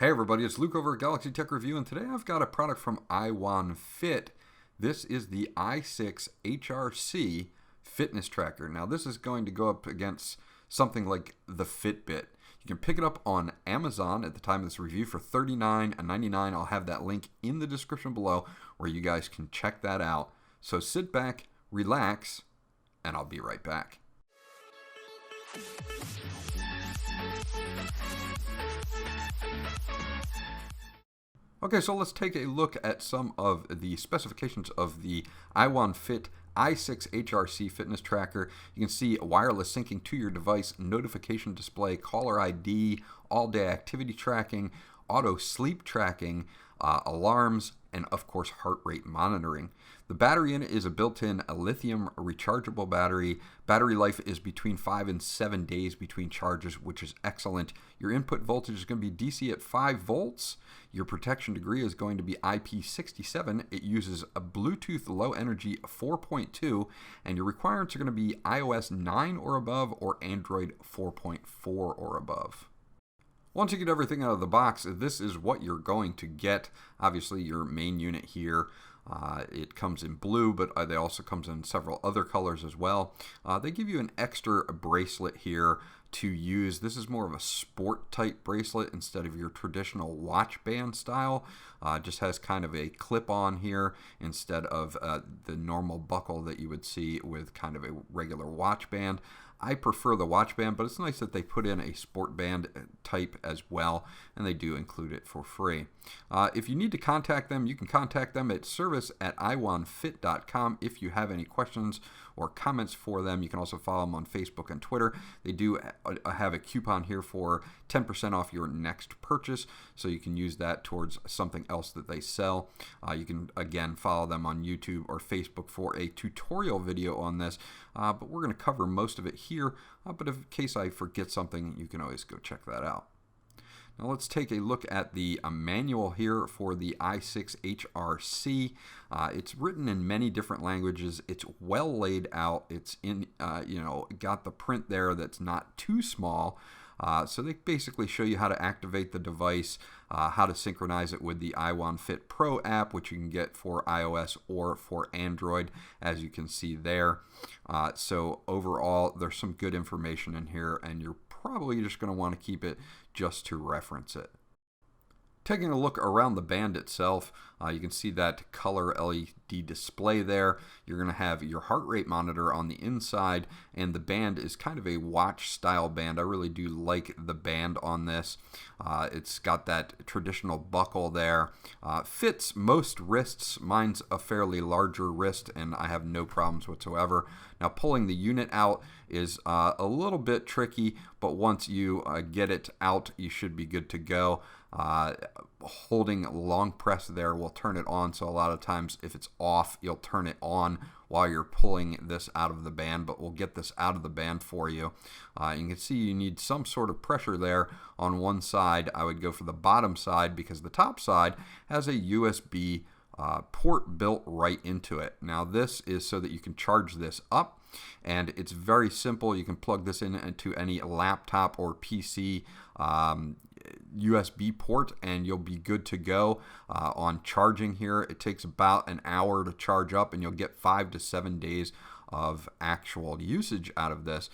Hey everybody, it's Luke over at Galaxy Tech Review, and today I've got a product from iWONFIT. This is the i6 HRC fitness tracker. Now this is going to go up against something like the Fitbit. You can pick it up on Amazon at the time of this review for $39.99. I'll have that link in the description below where you guys can check that out. So sit back, relax, and I'll be right back. Okay, so let's take a look at some of the specifications of the iWONFIT i6 HRC fitness tracker. You can see wireless syncing to your device, notification display, caller ID, all-day activity tracking, auto sleep tracking, alarms, and of course heart rate monitoring. The battery in it is a built-in lithium rechargeable battery. Battery life is between 5 and 7 days between charges, which is excellent. Your input voltage is going to be DC at 5 volts. Your protection degree is going to be IP67. It uses a Bluetooth Low Energy 4.2, and your requirements are going to be iOS 9 or above or Android 4.4 or above. Once you get everything out of the box, this is what you're going to get. Obviously, your main unit here, it comes in blue, but they also comes in several other colors as well. They give you an extra bracelet here to use. This is more of a sport type bracelet instead of your traditional watch band style. Just has kind of a clip on here instead of the normal buckle that you would see with kind of a regular watch band. I prefer the watch band, but it's nice that they put in a sport band type as well, and they do include it for free. If you need to contact them, you can contact them at service@iwonfit.com if you have any questions or comments for them. You can also follow them on Facebook and Twitter. They do have a coupon here for 10% off your next purchase, so you can use that towards something else that they sell. You can, again, follow them on YouTube or Facebook for a tutorial video on this, but we're going to cover most of it here, but in case I forget something, you can always go check that out. Now let's take a look at the manual here for the i6 HRC. It's written in many different languages. It's well laid out. It's in, got the print there that's not too small. So they basically show you how to activate the device, how to synchronize it with the iWONFIT Pro app, which you can get for iOS or for Android, as you can see there. So overall, there's some good information in here, and you're probably just going to want to keep it just to reference it. Taking a look around the band itself, you can see that color LED display there. You're going to have your heart rate monitor on the inside, and the band is kind of a watch style band. I really do like the band on this. It's got that traditional buckle there. Fits most wrists. Mine's a fairly larger wrist, and I have no problems whatsoever. Now pulling the unit out is a little bit tricky, but once you get it out, you should be good to go. Holding long press there will turn it on, so a lot of times if it's off, you'll turn it on while you're pulling this out of the band, but we'll get this out of the band for you. You can see you need some sort of pressure there on one side. I would go for the bottom side because the top side has a USB port built right into it. Now this is so that you can charge this up, and it's very simple. You can plug this in into any laptop or PC USB port, and you'll be good to go on charging here. It takes about an hour to charge up, and you'll get 5 to 7 days of actual usage out of this.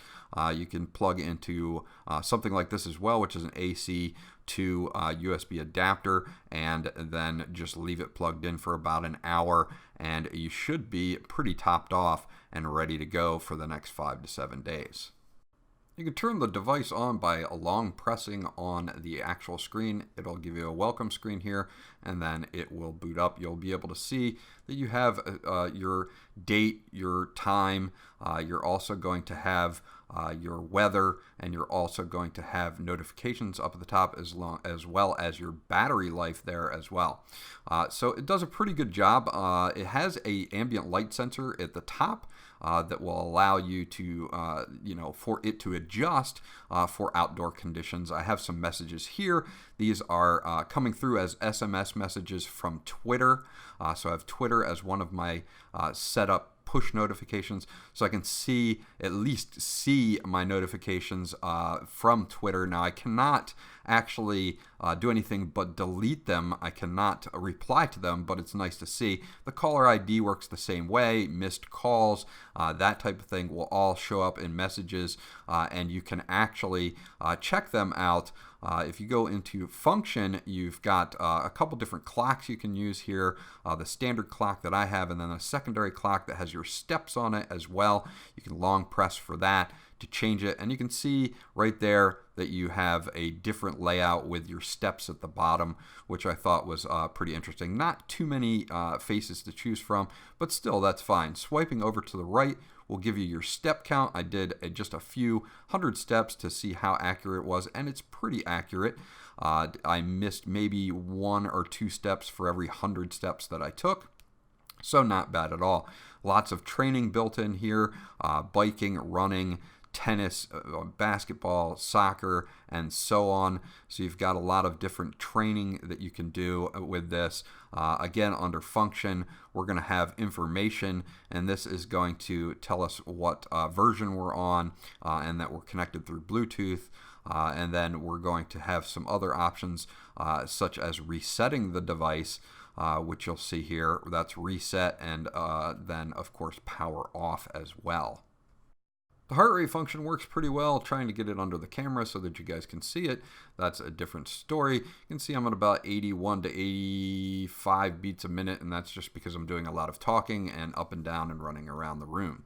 You can plug into something like this as well, which is an AC to USB adapter, and then just leave it plugged in for about an hour, and you should be pretty topped off and ready to go for the next 5 to 7 days. You can turn the device on by long pressing on the actual screen. It'll give you a welcome screen here, and then it will boot up. You'll be able to see that you have your date, your time. You're also going to have your weather, and you're also going to have notifications up at the top as well as your battery life there as well. So it does a pretty good job. It has a ambient light sensor at the top that will allow you to, for it to adjust for outdoor conditions. I have some messages here. These are coming through as SMS messages from Twitter. So I have Twitter as one of my setup push notifications, so I can at least see my notifications from Twitter. Now I cannot actually do anything but delete them. I cannot reply to them, but it's nice to see. The caller ID works the same way. Missed calls, that type of thing will all show up in messages, and you can actually check them out. If you go into function, you've got a couple different clocks you can use here. The standard clock that I have, and then a secondary clock that has your steps on it as well. You can long press for that to change it, and you can see right there that you have a different layout with your steps at the bottom, which I thought was pretty interesting. Not too many faces to choose from, but still that's fine. Swiping over to the right will give you your step count. I did just a few hundred steps to see how accurate it was, and it's pretty accurate. I missed maybe 1 or 2 steps for every 100 steps that I took. So not bad at all. Lots of training built in here, biking, running, tennis, basketball, soccer, and so on. So you've got a lot of different training that you can do with this. Again, under function, we're going to have information, and this is going to tell us what version we're on, and that we're connected through Bluetooth. And then we're going to have some other options, such as resetting the device, which you'll see here. That's reset, and then, of course, power off as well. The heart rate function works pretty well, trying to get it under the camera so that you guys can see it. That's a different story. You can see I'm at about 81 to 85 beats a minute, and that's just because I'm doing a lot of talking and up and down and running around the room.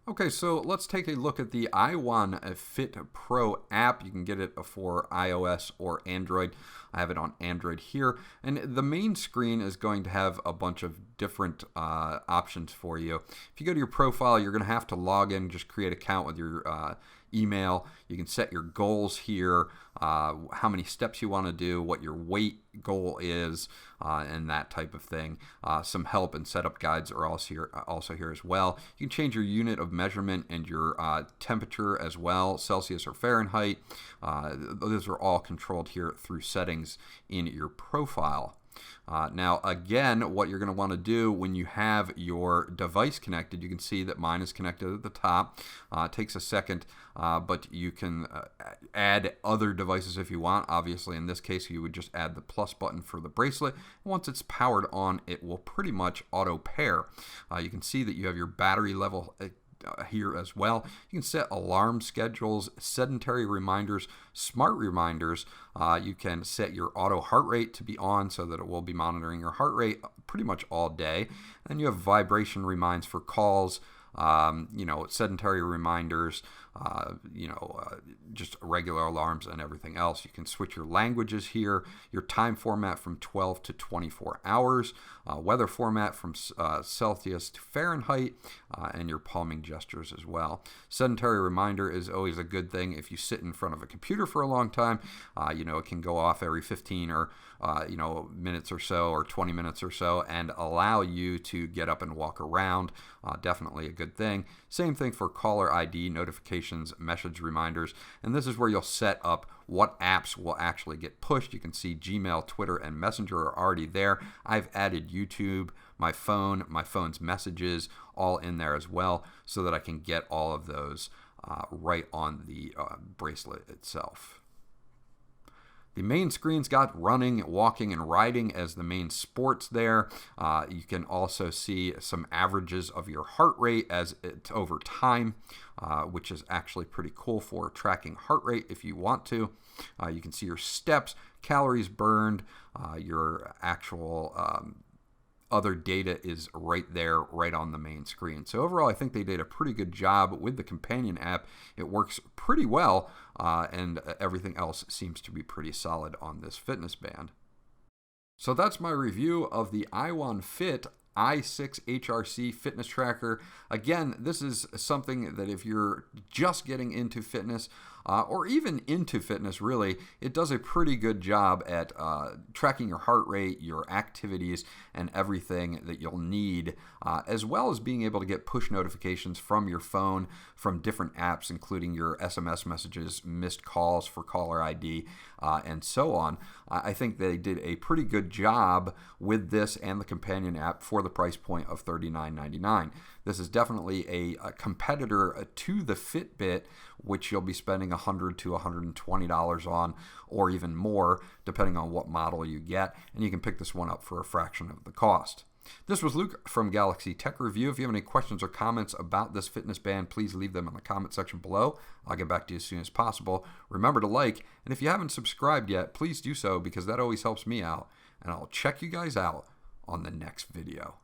Okay, so let's take a look at the iWONFIT Pro app. You can get it for iOS or Android. I have it on Android here. And the main screen is going to have a bunch of different options for you. If you go to your profile, you're going to have to log in, just create an account with your email. You can set your goals here, how many steps you want to do, what your weight goal is, and that type of thing. Some help and setup guides are also here as well. You can change your unit of measurement and your temperature as well, Celsius or Fahrenheit. Those are all controlled here through settings in your profile. Now, again, what you're going to want to do when you have your device connected, you can see that mine is connected at the top. It takes a second, but you can add other devices if you want. Obviously, in this case, you would just add the plus button for the bracelet. Once it's powered on, it will pretty much auto pair. You can see that you have your battery level here as well. You can set alarm schedules, sedentary reminders, smart reminders. You can set your auto heart rate to be on so that it will be monitoring your heart rate pretty much all day. And you have vibration reminds for calls, sedentary reminders, just regular alarms and everything else. You can switch your languages here, your time format from 12 to 24 hours, weather format from Celsius to Fahrenheit, and your palming gestures as well. Sedentary reminder is always a good thing. If you sit in front of a computer for a long time, it can go off every 15 or minutes or so, or 20 minutes or so, and allow you to get up and walk around. Definitely a good thing. Same thing for caller ID, notifications, message reminders, and this is where you'll set up what apps will actually get pushed. You can see Gmail, Twitter, and Messenger are already there. I've added YouTube, my phone's messages, all in there as well, so that I can get all of those right on the bracelet itself. The main screen's got running, walking, and riding as the main sports there. You can also see some averages of your heart rate as it's over time, which is actually pretty cool for tracking heart rate if you want to. You can see your steps, calories burned, your actual other data is right there, right on the main screen. So overall, I think they did a pretty good job with the companion app. It works pretty well, and everything else seems to be pretty solid on this fitness band. So that's my review of the iWONFIT i6 HRC fitness tracker. Again, this is something that if you're just getting into fitness, or even into fitness really, it does a pretty good job at tracking your heart rate, your activities, and everything that you'll need, as well as being able to get push notifications from your phone from different apps, including your SMS messages, missed calls for caller ID, and so on. I think they did a pretty good job with this and the companion app for the price point of $39.99. This is definitely a competitor to the Fitbit, which you'll be spending $100 to $120 on, or even more, depending on what model you get. And you can pick this one up for a fraction of the cost. This was Luke from Galaxy Tech Review. If you have any questions or comments about this fitness band, please leave them in the comment section below. I'll get back to you as soon as possible. Remember to like, and if you haven't subscribed yet, please do so because that always helps me out. And I'll check you guys out on the next video.